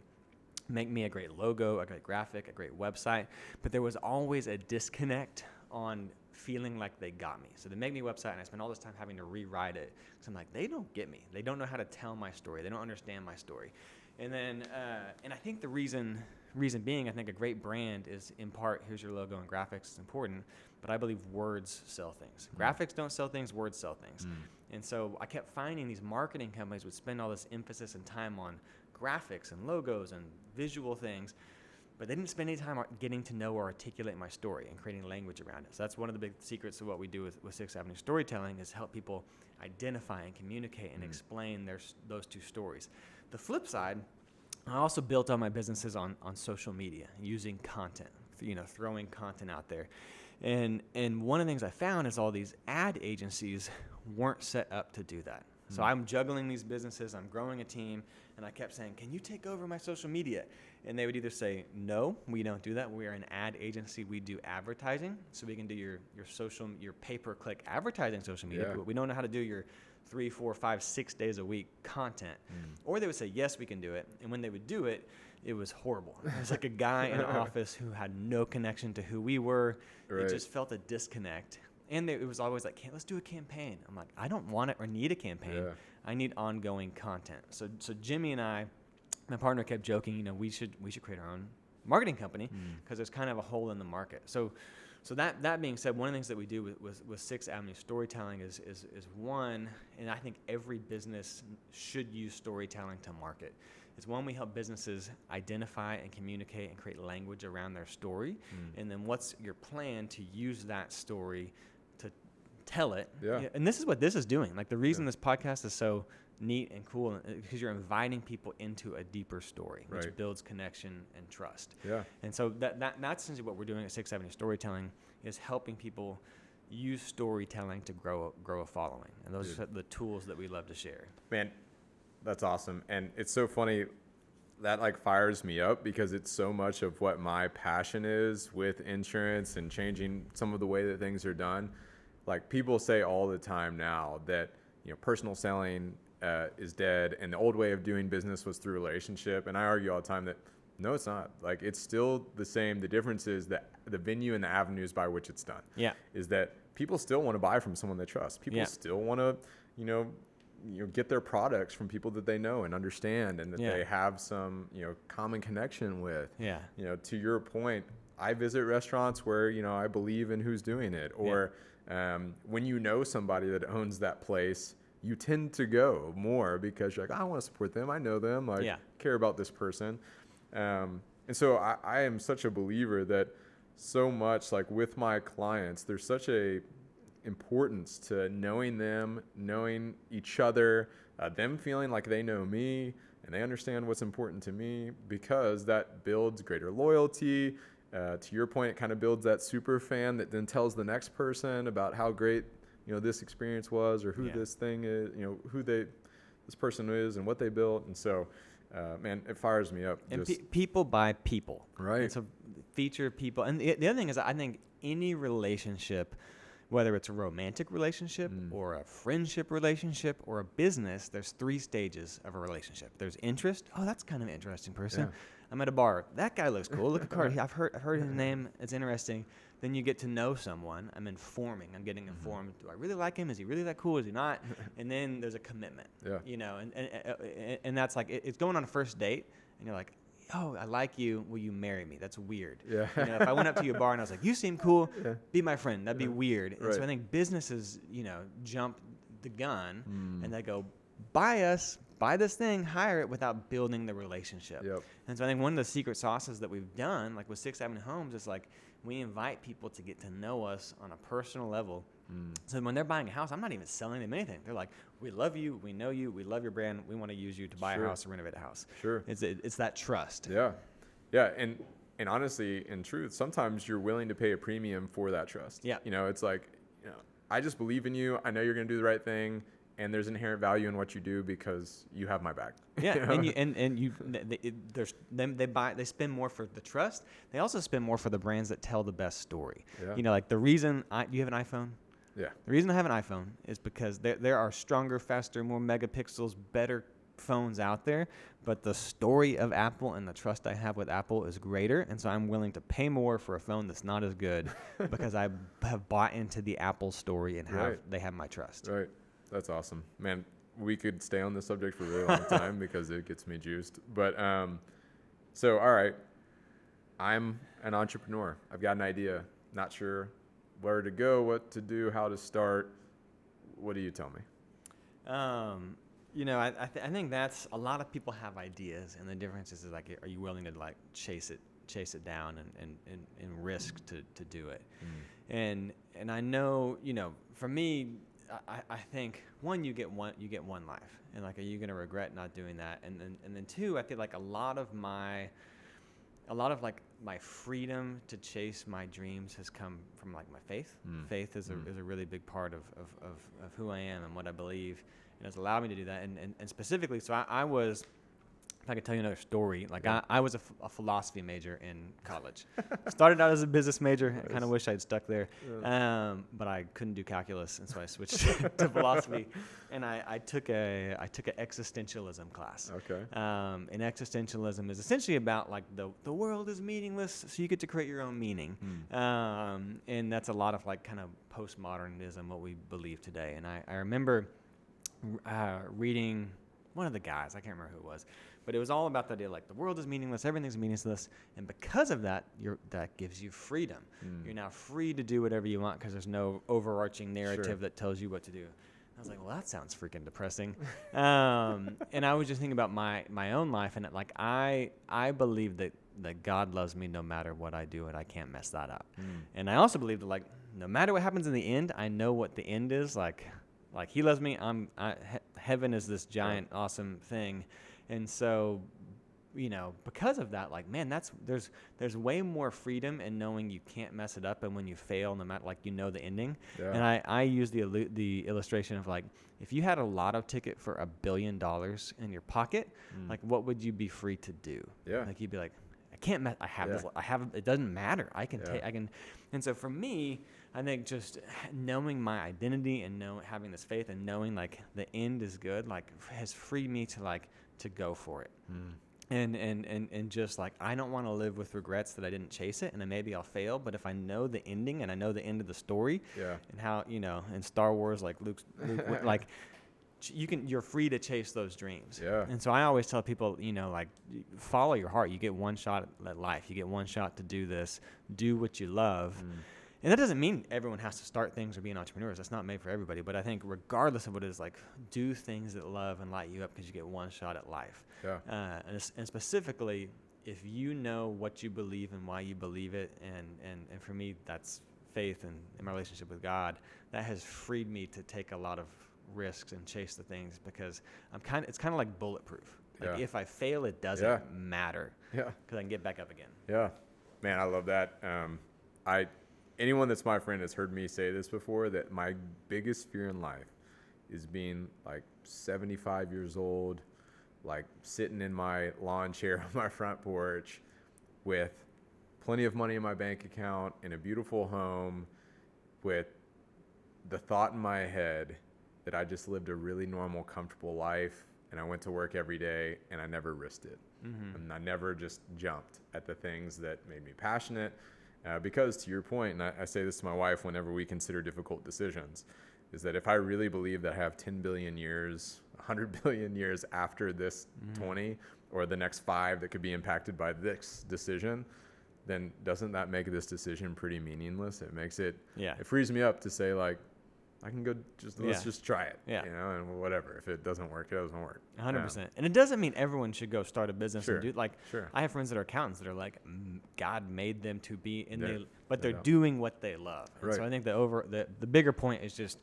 make me a great logo, a great graphic, a great website, but there was always a disconnect on feeling like they got me. So they make me a website, and I spend all this time having to rewrite it. So I'm like, they don't get me. They don't know how to tell my story. They don't understand my story. And then, and I think the reason being, I think a great brand is, in part, here's your logo and graphics. It's important, but I believe words sell things. Graphics don't sell things. Words sell things. And so I kept finding these marketing companies would spend all this emphasis and time on graphics and logos and visual things, but they didn't spend any time getting to know or articulate my story and creating language around it. So that's one of the big secrets of what we do with 6th Avenue Storytelling, is help people identify and communicate and explain those two stories. The flip side, I also built all my businesses on social media, using content, throwing content out there. And one of the things I found is all these ad agencies weren't set up to do that. So I'm juggling these businesses, I'm growing a team, and I kept saying, can you take over my social media? And they would either say, no, we don't do that. We are an ad agency. We do advertising. So we can do your pay-per-click advertising social media, but we don't know how to do your 3, 4, 5, 6 days a week content. Or they would say, yes, we can do it. And when they would do it, it was horrible. It was like a guy in an office who had no connection to who we were. Right. It just felt a disconnect. And it was always like, let's do a campaign. I'm like, I don't want it or need a campaign. Yeah. I need ongoing content. So Jimmy and I, my partner, kept joking, we should create our own marketing company, because there's kind of a hole in the market. So that being said, one of the things that we do with 6th Avenue Storytelling is one, and I think every business should use storytelling to market. Is one, we help businesses identify and communicate and create language around their story. And then what's your plan to use that story to tell it? Yeah. And this is what this is doing. The reason this podcast is so neat and cool, because you're inviting people into a deeper story, which builds connection and trust. Yeah. And so that's essentially what we're doing at 6th Avenue Storytelling, is helping people use storytelling to grow a following. And those are the tools that we love to share. Man, that's awesome. And it's so funny, that fires me up, because it's so much of what my passion is with insurance and changing some of the way that things are done. People say all the time now that personal selling is dead, and the old way of doing business was through relationship. And I argue all the time that no, it's not. It's still the same. The difference is that the venue and the avenues by which it's done. Yeah. Is that people still want to buy from someone they trust. People still want to, get their products from people that they know and understand, and that they have some, common connection with. Yeah. To your point, I visit restaurants where, I believe in who's doing it, or when you know somebody that owns that place, you tend to go more because you're like, I want to support them. I know them. I care about this person. And so I am such a believer that so much, with my clients, there's such a importance to knowing them, knowing each other, them feeling like they know me, and they understand what's important to me, because that builds greater loyalty. To your point, it kind of builds that super fan that then tells the next person about how great, this experience was, or who this thing is, this person is and what they built. And so, man, it fires me up. And people by people. Right. It's a feature people. And the other thing is, I think any relationship, whether it's a romantic relationship or a friendship relationship or a business, there's 3 stages of a relationship. There's interest. Oh, that's kind of an interesting person. Yeah. I'm at a bar. That guy looks cool. Look at Carter. I've heard his name. It's interesting. Then you get to know someone. I'm getting informed. Do I really like him? Is he really that cool? Is he not? And then there's a commitment. Yeah. And that's like, it's going on a first date, and you're like, oh, I like you. Will you marry me? That's weird. Yeah. If I went up to your bar and I was like, you seem cool. Yeah. Be my friend. That'd be weird. And so I think businesses, jump the gun and they go, buy this thing, hire it, without building the relationship. Yep. And so I think one of the secret sauces that we've done, like with Ave Homes, is like we invite people to get to know us on a personal level. So when they're buying a house, I'm not even selling them anything. They're like, we love you, we know you, we love your brand, we want to use you to buy a house or renovate a house. Sure. It's that trust. Yeah. Yeah. And honestly, in truth, sometimes you're willing to pay a premium for that trust. Yeah. It's like, I just believe in you. I know you're going to do the right thing. And there's inherent value in what you do because you have my back. Yeah, they spend more for the trust. They also spend more for the brands that tell the best story. Yeah. Like the reason you have an iPhone. Yeah. The reason I have an iPhone is because there are stronger, faster, more megapixels, better phones out there, but the story of Apple and the trust I have with Apple is greater, and so I'm willing to pay more for a phone that's not as good because I have bought into the Apple story and they have my trust. Right. That's awesome, man. We could stay on this subject for a really long time because it gets me juiced. But so, all right, I'm an entrepreneur. I've got an idea. Not sure where to go, what to do, how to start. What do you tell me? I think that's a lot of people have ideas, and the difference is like, are you willing to like chase it down and risk to do it? And I know, for me, I think one, you get one life, and like, are you gonna regret not doing that? And then 2, I feel like a lot of my freedom to chase my dreams has come from like my faith. Faith is a really big part of who I am and what I believe, and it's allowed me to do that. And specifically, so I was. If I could tell you another story, like I was a philosophy major in college. Started out as a business major. Nice. I kind of wish I'd stuck there, but I couldn't do calculus, and so I switched to philosophy. And I took an existentialism class. Okay. And existentialism is essentially about like the world is meaningless, so you get to create your own meaning. And that's a lot of like kind of postmodernism, what we believe today. And I remember reading one of the guys, I can't remember who it was, but it was all about the idea like the world is meaningless, everything's meaningless, and because of that, that gives you freedom. You're now free to do whatever you want because there's no overarching narrative that tells you what to do. I was like, well, that sounds freaking depressing. And I was just thinking about my own life, and like I believe that God loves me no matter what I do, and I can't mess that up. And I also believe that like no matter what happens in the end, I know what the end is. Like He loves me. Heaven is this giant, awesome thing, and so, because of that, like, man, there's way more freedom in knowing you can't mess it up, and when you fail, no matter, like, the ending. Yeah. And I use the illustration of like, if you had a lotto ticket for $1 billion in your pocket, like, what would you be free to do? Yeah. Like, you'd be like, I can't mess. I have this. I have. It doesn't matter. I can take. I can. And so for me, I think just knowing my identity and having this faith and knowing like the end is good, like has freed me to go for it. And just like, I don't want to live with regrets that I didn't chase it, and then maybe I'll fail. But if I know the ending and I know the end of the story, and how, in Star Wars, like Luke like, you're free to chase those dreams. Yeah. And so I always tell people, like, follow your heart. You get one shot at life. You get one shot to do this. Do what you love. And that doesn't mean everyone has to start things or be an entrepreneur. That's not made for everybody. But I think regardless of what it is, like, do things that love and light you up because you get one shot at life. Yeah. And specifically, if you know what you believe and why you believe it, and for me, that's faith and my relationship with God, that has freed me to take a lot of risks and chase the things because it's kind of like bulletproof. Like Yeah. if I fail, it doesn't matter. Yeah. Because I can get back up again. Yeah, man, I love that. Anyone that's my friend has heard me say this before, that my biggest fear in life is being like 75 years old, like sitting in my lawn chair on my front porch with plenty of money in my bank account in a beautiful home, with the thought in my head that I just lived a really normal, comfortable life, and I went to work every day and I never risked it. And I never just jumped at the things that made me passionate. Because to your point, and I say this to my wife whenever we consider difficult decisions, is that if I really believe that I have 10 billion years, 100 billion years after this 20, or the next 5 that could be impacted by this decision, then doesn't that make this decision pretty meaningless? It makes it, it frees me up to say, like, I can go let's just try it, and whatever. If it doesn't work, it doesn't work. 100%. And it doesn't mean everyone should go start a business and do like. Sure. I have friends that are accountants that are like, God made them to be in but they're doing what they love. And so I think the bigger point is just,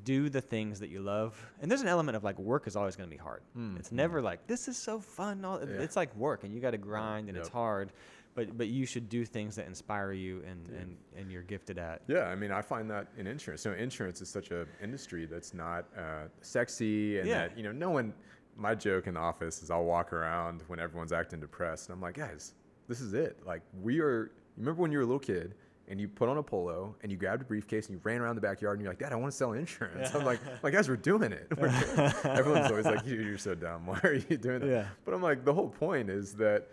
do the things that you love. And there's an element of like work is always going to be hard. It's never like, this is so fun. It's like work, and you got to grind, and it's hard. But you should do things that inspire you and you're gifted at. Yeah, I mean, I find that in insurance. So insurance is such an industry that's not sexy, and that, no one, my joke in the office is I'll walk around when everyone's acting depressed, and I'm like, guys, this is it. Like, you remember when you were a little kid and you put on a polo and you grabbed a briefcase and you ran around the backyard and you're like, Dad, I want to sell insurance. I'm like, guys, we're doing it. Everyone's always like, you're so dumb. Why are you doing that? Yeah. But I'm like, the whole point is that,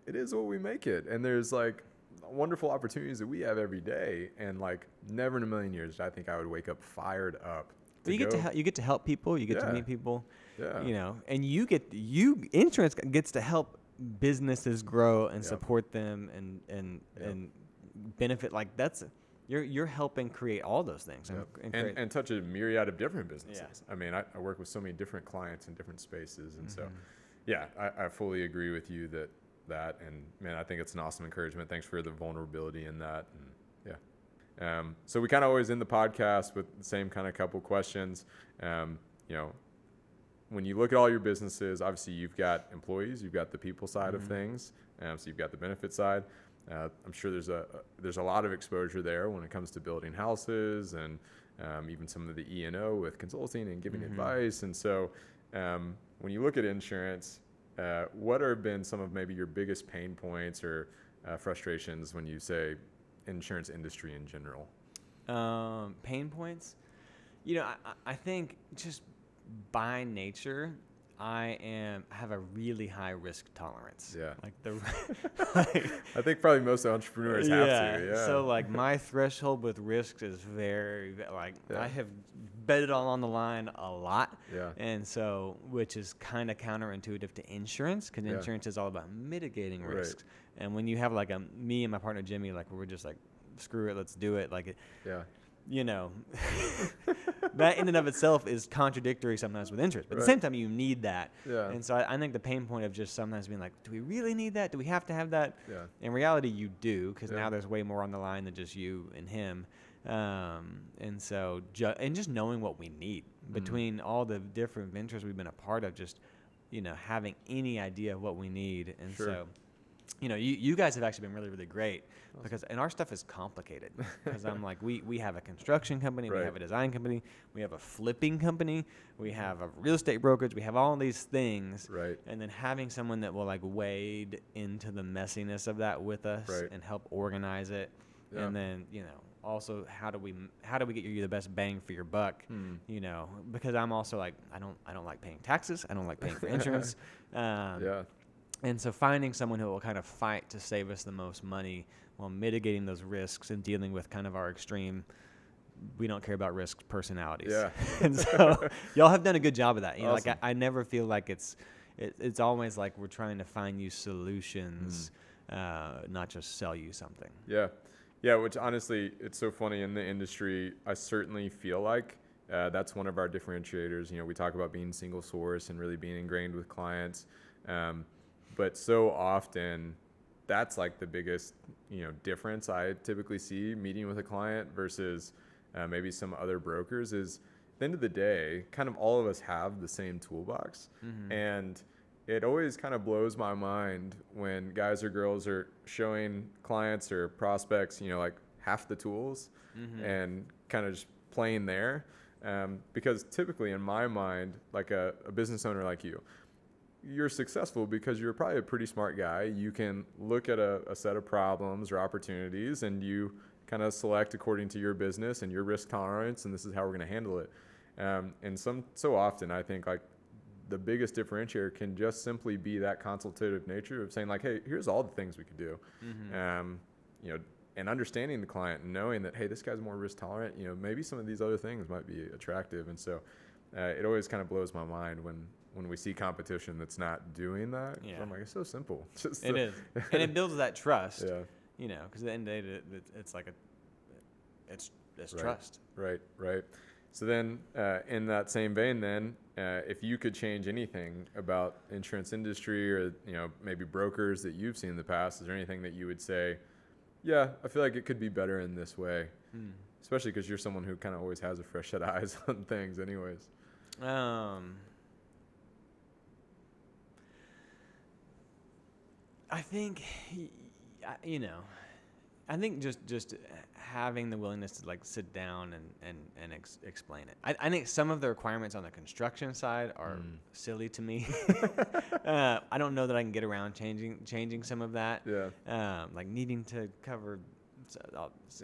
it is what we make it. And there's like wonderful opportunities that we have every day. And like never in a million years, I think I would wake up fired up. You get to help people. You get to meet people. Yeah. And insurance gets to help businesses grow and support them and benefit. Like you're helping create all those things and touch a myriad of different businesses. I mean, I work with so many different clients in different spaces. And so, I fully agree with you that, and man, I think it's an awesome encouragement. Thanks for the vulnerability in that. And so we kind of always end the podcast with the same kind of couple questions. When you look at all your businesses, obviously you've got employees, you've got the people side of things. So you've got the benefit side. I'm sure there's a lot of exposure there when it comes to building houses and even some of the E&O with consulting and giving advice. And so when you look at insurance, what have been some of maybe your biggest pain points or frustrations when you say insurance industry in general? Pain points? I think just by nature, I have a really high risk tolerance. Yeah. I think probably most entrepreneurs have to. Yeah. So like my threshold with risks is very I have bet it all on the line a lot. Yeah. And so, which is kind of counterintuitive to insurance, because insurance is all about mitigating risks. And when you have like me and my partner Jamey, like we're just like, screw it, let's do it. Like, that in and of itself is contradictory sometimes with insurance. But at the same time, you need that. Yeah. And so I think the pain point of just sometimes being like, do we really need that? Do we have to have that? Yeah. In reality, you do, because now there's way more on the line than just you and him. And so just knowing what we need between all the different ventures we've been a part of, just, having any idea of what we need. And so, you guys have actually been really, really great and our stuff is complicated because I'm like, we have a construction company, we have a design company, we have a flipping company, we have a real estate brokerage, we have all these things. Right. And then having someone that will like wade into the messiness of that with us and help organize it. Yeah. And then, also how do we get you the best bang for your buck? Because I'm also like, I don't like paying taxes. I don't like paying for insurance. And so finding someone who will kind of fight to save us the most money while mitigating those risks and dealing with kind of our extreme, we don't care about risks personalities. Yeah. And so y'all have done a good job of that. Awesome. Like I never feel like it's always like we're trying to find you solutions, not just sell you something. Yeah. Yeah, which honestly, it's so funny in the industry. I certainly feel like that's one of our differentiators. We talk about being single source and really being ingrained with clients. But so often that's like the biggest, difference I typically see meeting with a client versus maybe some other brokers is the end of the day, kind of all of us have the same toolbox. And it always kind of blows my mind when guys or girls are showing clients or prospects, you know, like half the tools and kind of just playing there. Because typically in my mind, like a business owner like you're successful because you're probably a pretty smart guy. You can look at a set of problems or opportunities and you kind of select according to your business and your risk tolerance, and this is how we're going to handle it. And so often I think like the biggest differentiator can just simply be that consultative nature of saying like, hey, here's all the things we could do. You know, and understanding the client and knowing that, hey, this guy's more risk tolerant, you know, maybe some of these other things might be attractive. And so it always kind of blows my mind when we see competition that's not doing that. Yeah. So I'm like, it's so simple. It is. And it builds that trust, Yeah. you know, because at the end of the day, it's like it's Right. trust. Right. So then in that same vein then, if you could change anything about insurance industry or, you know, maybe brokers that you've seen in the past, is there anything that you would say, yeah, I feel like it could be better in this way, especially because you're someone who kind of always has a fresh set of eyes on things anyways. I think, you know, I think just having the willingness to like sit down and explain it. I think some of the requirements on the construction side are silly to me. I don't know that I can get around changing some of that. Yeah. Like needing to cover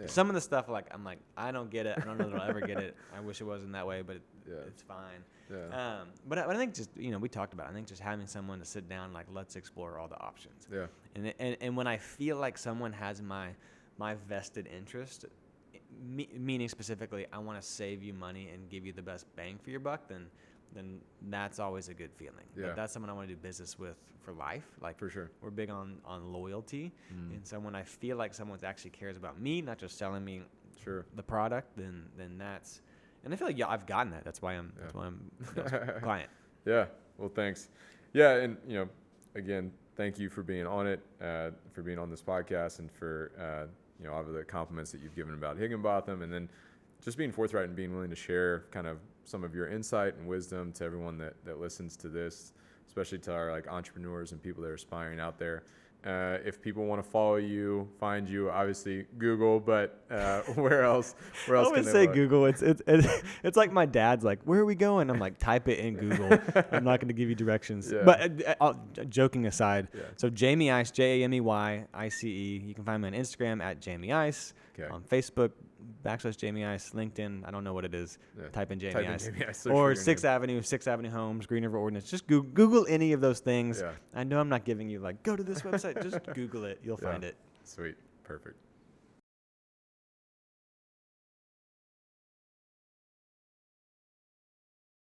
some of the stuff. Like I'm like, I don't get it. I don't know that I'll ever get it. I wish it wasn't that way, but it's fine. Yeah. But I think just, you know, we talked about it. I think just having someone to sit down, like, let's explore all the options. Yeah. And when I feel like someone has my vested interest, meaning specifically, I want to save you money and give you the best bang for your buck, then that's always a good feeling. Yeah. Like, that's someone I want to do business with for life. Like, For sure. We're big on loyalty. And so when I feel like someone actually cares about me, not just selling me the product, then that's. And I feel like I've gotten that. That's why I'm a client. Yeah. Well, thanks. Yeah, and you know, again, thank you for being on it, for being on this podcast, and for you know, all of the compliments that you've given about Higginbotham, and then just being forthright and being willing to share kind of some of your insight and wisdom to everyone that listens to this, especially to our like entrepreneurs and people that are aspiring out there. If people want to follow you, find you, obviously Google, but where else? I always say Google. It's like my dad's like, where are we going? I'm like, type it in Google. I'm not going to give you directions. Yeah. But joking aside, Yeah. so Jamey Ice, JameyIce. You can find me on Instagram at Jamey Ice. Okay. On Facebook, /Jamey Ice. LinkedIn, I don't know what it is. Yeah. Type in Jamey Type in Ice. Jamey Ice, search Or for your 6th Avenue, 6th Avenue Homes, Green River Ordinance. Just Google any of those things. Yeah. I know I'm not giving you like, go to this website. Just Google it. You'll find it. Sweet. Perfect.